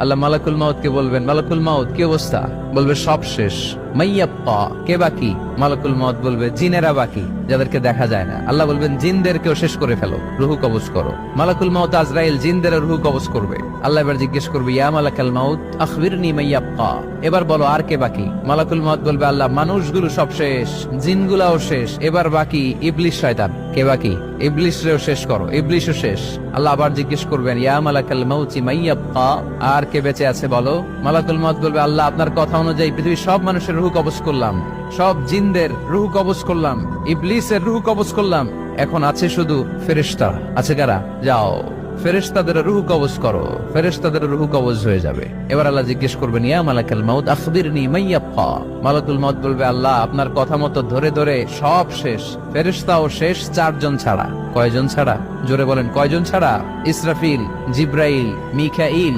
আল্লাহ মালাকুল মাউত কে বলবেন, মালাকুল মাউত কি অবস্থা? বলবে সব শেষ। মাইয়াব্বা, কে বাকি? মালাকুল মাউত বলবে জিনেরা বাকি, যাদেরকে দেখা যায় না। আল্লাহ বলবেন জিনদেরকেও শেষ করে ফেলো, রুহু কবজ করো। মালাকুল মাউত আজরাইল জিনদের রুহু কবজ করবে। আল্লাহ এবার জিজ্ঞেস করবে, ইয়া মালাকাল মাউত আখবিরনি মাইয়াব্বা, এবার বলো আর কে বাকি? মালাকুল মাউত বলবে, আল্লাহ মানুষগুলো সব শেষ, জিনগুলাও শেষ, এবার বাকি ইবলিস শয়তান। কে বাকি? ইবলিসরেও শেষ করো, ইবলিসও শেষ। আল্লাহ আবার জিজ্ঞেস করবেন, ইয়া মালাকাল মাউতি মাইয়াব্বা, আর কে বেঁচে আছে বলো? মালাকুল মাউত বলবে, আল্লাহ আপনার কথা অনুযায়ী পৃথিবীর সব মানুষের রুহু কবজ করলাম, সব জিনদের রুহু কবজ করলাম, ইবলিসের রুহু কবজ করলাম, এখন আছে শুধু ফেরেশতা। আছে কারা? যাও ফেরেশতাদের রুহু কবজ করো। ফেরেশতাদের রুহু কবজ হয়ে যাবে। এবার আল্লাহ জিজ্ঞেস করবেন, ইয়া মালাকাল মাউত আখবিরনি মাইয়াব্বা। মালাকুল মাউত বলবে, আল্লাহ আপনার কথা মতো ধরে ধরে সব শেষ, ফেরেশতাও শেষ, 4 জন ছাড়া। কয়জন ছাড়া? জোরে বলেন, কয়জন ছাড়া? ইসরাফিল, জিব্রাইল, মিকাইল,